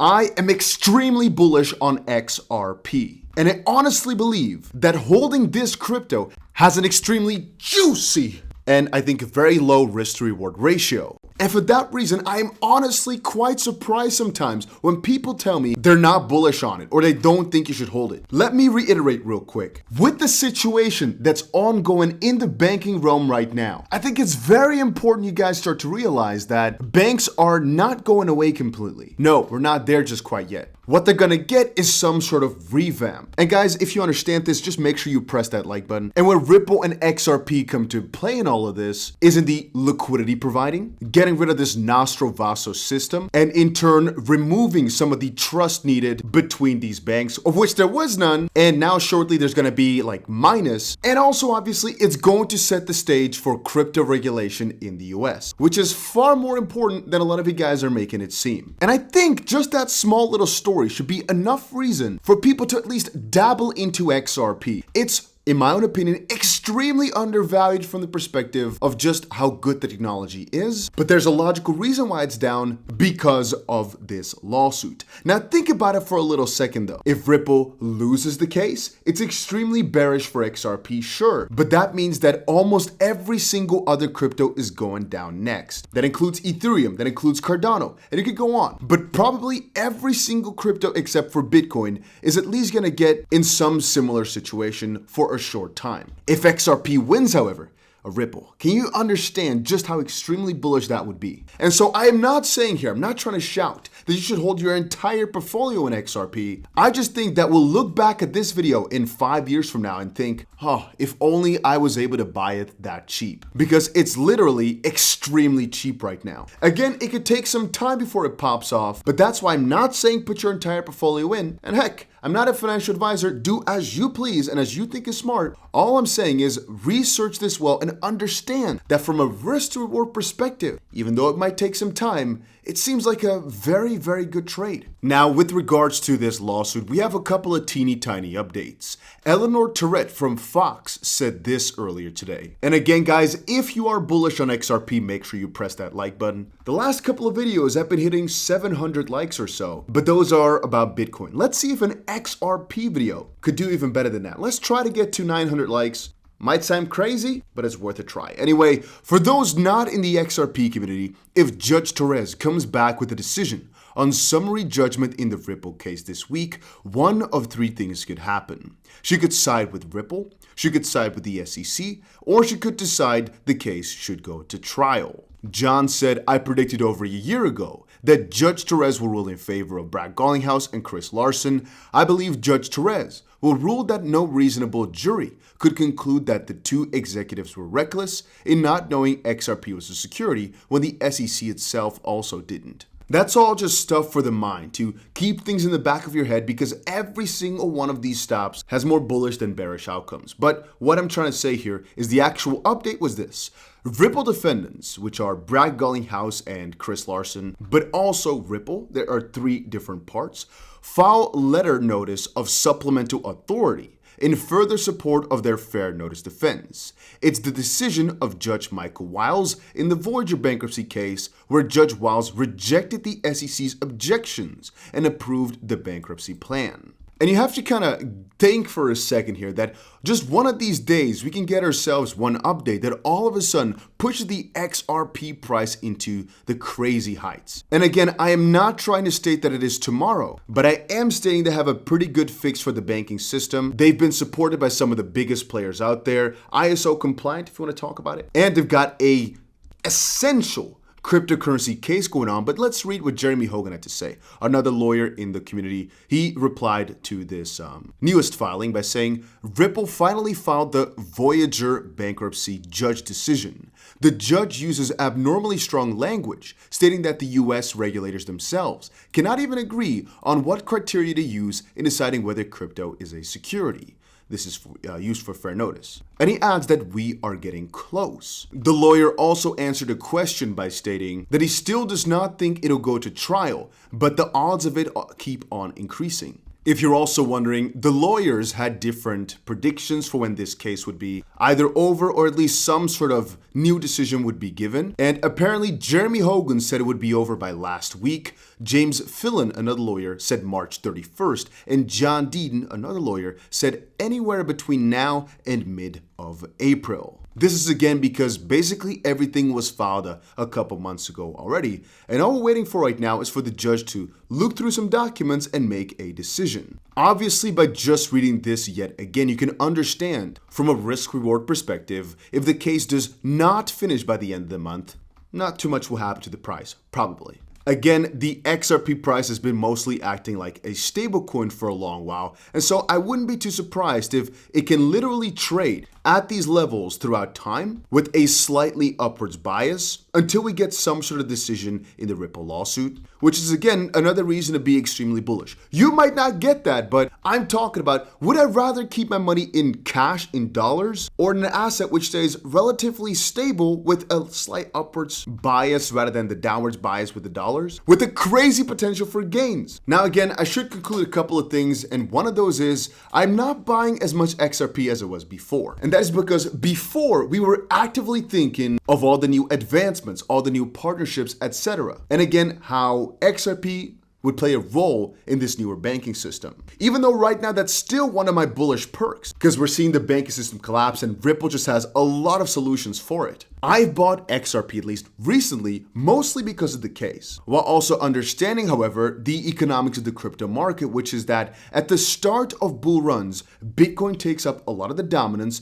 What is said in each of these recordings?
I am extremely bullish on XRP. And I honestly believe that holding this crypto has an extremely juicy and I think a very low risk to reward ratio. And for that reason, I am honestly quite surprised sometimes when people tell me they're not bullish on it or they don't think you should hold it. Let me reiterate real quick. With the situation that's ongoing in the banking realm right now, I think it's very important you guys start to realize that banks are not going away completely. No, we're not there just quite yet. What they're gonna get is some sort of revamp. And guys, if you understand this, just make sure you press that like button. And where Ripple and XRP come to play in all of this isn't the liquidity providing, getting rid of this Nostro Vaso system, and in turn removing some of the trust needed between these banks, of which there was none, and now shortly there's gonna be like minus. And also obviously it's going to set the stage for crypto regulation in the US, which is far more important than a lot of you guys are making it seem. And I think just that small little story should be enough reason for people to at least dabble into XRP. It's, in my own opinion, extremely undervalued from the perspective of just how good the technology is, but there's a logical reason why it's down because of this lawsuit. Now think about it for a little second though. If Ripple loses the case, it's extremely bearish for XRP, sure, but that means that almost every single other crypto is going down next. That includes Ethereum, that includes Cardano, and it could go on. But probably every single crypto except for Bitcoin is at least gonna get in some similar situation for a short time. If XRP wins, however, a Ripple, can you understand just how extremely bullish that would be? And so I am not saying here, I'm not trying to shout that you should hold your entire portfolio in XRP. I just think that we'll look back at this video in 5 years from now and think, oh, if only I was able to buy it that cheap. Because it's literally extremely cheap right now. Again, it could take some time before it pops off, but that's why I'm not saying put your entire portfolio in. And heck, I'm not a financial advisor, do as you please and as you think is smart. All I'm saying is research this well and understand that from a risk to reward perspective, even though it might take some time, it seems like a very, very good trade. Now, with regards to this lawsuit, we have a couple of teeny tiny updates. Eleanor Tourette from Fox said this earlier today. And again, guys, if you are bullish on XRP, make sure you press that like button. The last couple of videos have been hitting 700 likes or so, but those are about Bitcoin. Let's see if an XRP video could do even better than that. Let's try to get to 900 likes. Might sound crazy, but it's worth a try. Anyway, for those not in the XRP community, if Judge Torres comes back with a decision on summary judgment in the Ripple case this week, one of three things could happen. She could side with Ripple, she could side with the SEC, or she could decide the case should go to trial. John said, I predicted over a year ago that Judge Torres will rule in favor of Brad Garlinghouse and Chris Larson. I believe Judge Torres will rule that no reasonable jury could conclude that the two executives were reckless in not knowing XRP was a security when the SEC itself also didn't. That's all just stuff for the mind to keep things in the back of your head because every single one of these stops has more bullish than bearish outcomes. But what I'm trying to say here is the actual update was this. Ripple defendants, which are Brad Garlinghouse and Chris Larson, but also Ripple, there are three different parts, file letter notice of supplemental authority in further support of their fair notice defense. It's the decision of Judge Michael Wiles in the Voyager bankruptcy case where Judge Wiles rejected the SEC's objections and approved the bankruptcy plan. And you have to kind of think for a second here that just one of these days we can get ourselves one update that all of a sudden pushes the XRP price into the crazy heights. And again, I am not trying to state that it is tomorrow, but I am stating they have a pretty good fix for the banking system. They've been supported by some of the biggest players out there, ISO compliant if you want to talk about it, and they've got a essential cryptocurrency case going on. But let's read what Jeremy Hogan had to say, another lawyer in the community. He replied to this newest filing by saying, Ripple finally filed the Voyager bankruptcy judge decision. The judge uses abnormally strong language, stating that the US regulators themselves cannot even agree on what criteria to use in deciding whether crypto is a security. This is used for fair notice. And he adds that we are getting close. The lawyer also answered a question by stating that he still does not think it'll go to trial, but the odds of it keep on increasing. If you're also wondering, the lawyers had different predictions for when this case would be either over or at least some sort of new decision would be given. And apparently Jeremy Hogan said it would be over by last week. James Fillon, another lawyer, said March 31st, and John Deaton, another lawyer, said anywhere between now and mid of April. This is again because basically everything was filed a couple months ago already, and all we're waiting for right now is for the judge to look through some documents and make a decision. Obviously, by just reading this yet again, you can understand from a risk-reward perspective, if the case does not finish by the end of the month, not too much will happen to the price, probably. Again, the XRP price has been mostly acting like a stablecoin for a long while, and so I wouldn't be too surprised if it can literally trade at these levels throughout time with a slightly upwards bias until we get some sort of decision in the Ripple lawsuit, which is again another reason to be extremely bullish. You might not get that, but I'm talking about, would I rather keep my money in cash, in dollars, or in an asset which stays relatively stable with a slight upwards bias rather than the downwards bias with the dollars, with a crazy potential for gains? Now again, I should conclude a couple of things, and one of those is I'm not buying as much XRP as it was before. And that is because before we were actively thinking of all the new advancements, all the new partnerships, etc. And again, how XRP would play a role in this newer banking system. Even though right now that's still one of my bullish perks, because we're seeing the banking system collapse and Ripple just has a lot of solutions for it. I've bought XRP at least recently, mostly because of the case, while also understanding, however, the economics of the crypto market, which is that at the start of bull runs, Bitcoin takes up a lot of the dominance,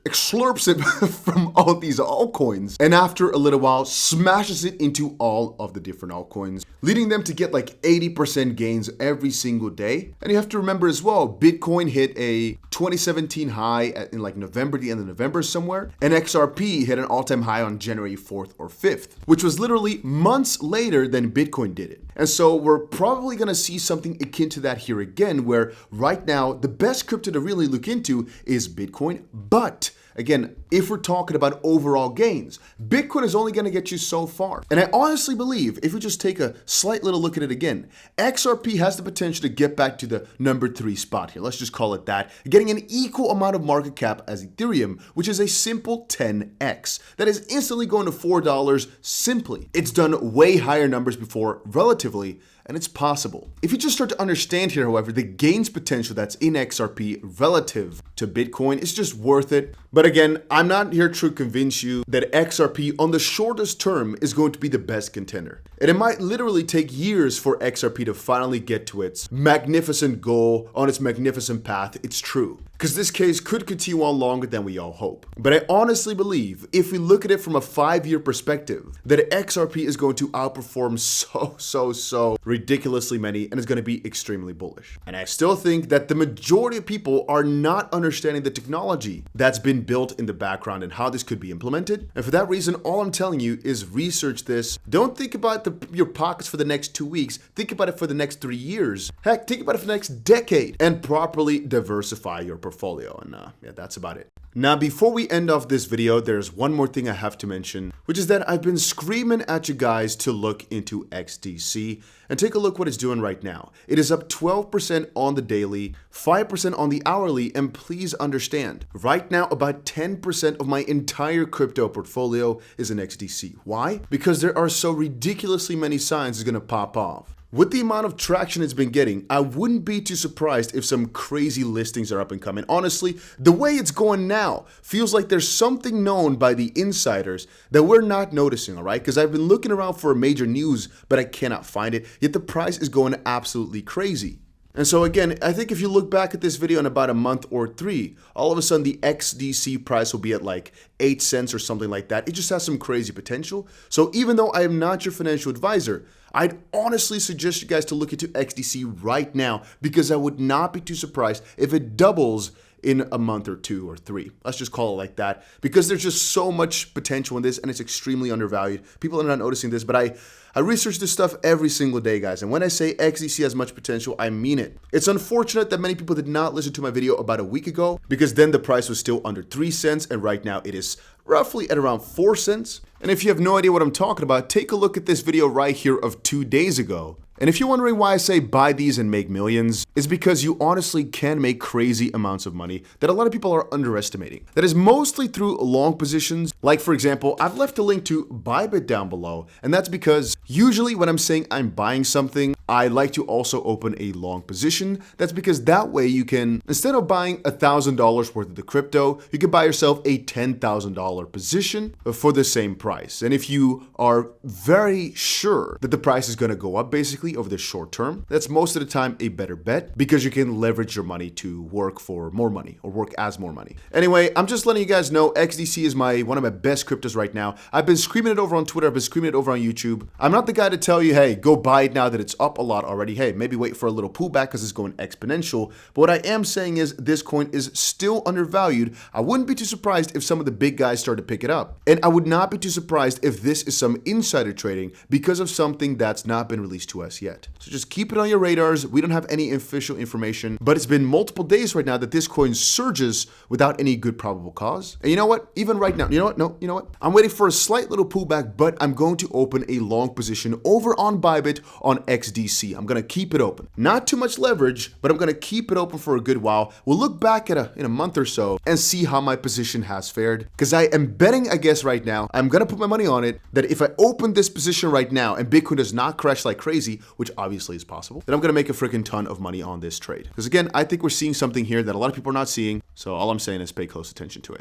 slurps it from all these altcoins, and after a little while smashes it into all of the different altcoins, leading them to get like 80% gains every single day. And you have to remember as well, Bitcoin hit a 2017 high in like November, the end of November somewhere, and XRP hit an all-time high on January 4th or 5th, which was literally months later than Bitcoin did it. And so we're probably going to see something akin to that here again, where right now the best crypto to really look into is Bitcoin. But again, if we're talking about overall gains, Bitcoin is only going to get you so far. And I honestly believe, if we just take a slight little look at it again, XRP has the potential to get back to the number 3 spot here. Let's just call it that, getting an equal amount of market cap as Ethereum, which is a simple 10x. That is instantly going to $4 simply. It's done way higher numbers before relatively, and it's possible. If you just start to understand here, however, the gains potential that's in XRP relative to Bitcoin is just worth it. But again, I'm not here to convince you that XRP on the shortest term is going to be the best contender. And it might literally take years for XRP to finally get to its magnificent goal on its magnificent path. It's true, because this case could continue on longer than we all hope. But I honestly believe, if we look at it from a 5-year perspective, that XRP is going to outperform so ridiculously many, and is going to be extremely bullish. And I still think that the majority of people are not understanding the technology that's been built in the background and how this could be implemented. And for that reason, all I'm telling you is research this. Don't think about your pockets for the next 2 weeks. Think about it for the next 3 years. Heck, think about it for the next decade, and properly diversify your portfolio. And yeah, that's about it. Now, before we end off this video, there's one more thing I have to mention, which is that I've been screaming at you guys to look into XDC and take a look what it's doing right now. It is up 12% on the daily, 5% on the hourly, and please understand, right now about 10% of my entire crypto portfolio is in XDC. Why? Because there are so ridiculously many signs it's gonna pop off. With the amount of traction it's been getting, I wouldn't be too surprised if some crazy listings are up and coming. Honestly, the way it's going now feels like there's something known by the insiders that we're not noticing, all right? Because I've been looking around for major news, but I cannot find it, yet the price is going absolutely crazy. And so again, I think if you look back at this video in about a month or 3, all of a sudden the XDC price will be at like 8 cents or something like that. It just has some crazy potential. So even though I am not your financial advisor, I'd honestly suggest you guys to look into XDC right now, because I would not be too surprised if it doubles in a month or 2 or 3. Let's just call it like that, because there's just so much potential in this and it's extremely undervalued. People are not noticing this, but I research this stuff every single day, guys. And when I say XDC has much potential, I mean it. It's unfortunate that many people did not listen to my video about a week ago, because then the price was still under 3 cents, and right now it is roughly at around 4 cents. And if you have no idea what I'm talking about, take a look at this video right here of 2 days ago, And if you're wondering why I say buy these and make millions, it's because you honestly can make crazy amounts of money that a lot of people are underestimating. That is mostly through long positions. Like for example, I've left a link to Bybit down below, and that's because usually when I'm saying I'm buying something, I like to also open a long position. That's because that way you can, instead of buying $1,000 worth of the crypto, you can buy yourself a $10,000 position for the same price. And if you are very sure that the price is going to go up basically over the short term, that's most of the time a better bet because you can leverage your money to work for more money or work as more money. Anyway, I'm just letting you guys know XDC is one of my best cryptos right now. I've been screaming it over on Twitter. I've been screaming it over on YouTube. I'm not the guy to tell you, hey, go buy it now that it's up a lot already. Hey, maybe wait for a little pullback because it's going exponential. But what I am saying is this coin is still undervalued. I wouldn't be too surprised if some of the big guys start to pick it up. And I would not be too surprised if this is some insider trading because of something that's not been released to us yet. So just keep it on your radars. We don't have any official information, but it's been multiple days right now that this coin surges without any good probable cause. And you know what? Even right now, you know what? No, you know what? I'm waiting for a slight little pullback, but I'm going to open a long position over on Bybit on XDC. I'm going to keep it open. Not too much leverage, but I'm going to keep it open for a good while. We'll look back at in a month or so and see how my position has fared. Because I am betting, I guess right now, I'm going to put my money on it that if I open this position right now and Bitcoin does not crash like crazy, which obviously is possible, then I'm going to make a freaking ton of money on this trade. Because again, I think we're seeing something here that a lot of people are not seeing. So all I'm saying is pay close attention to it.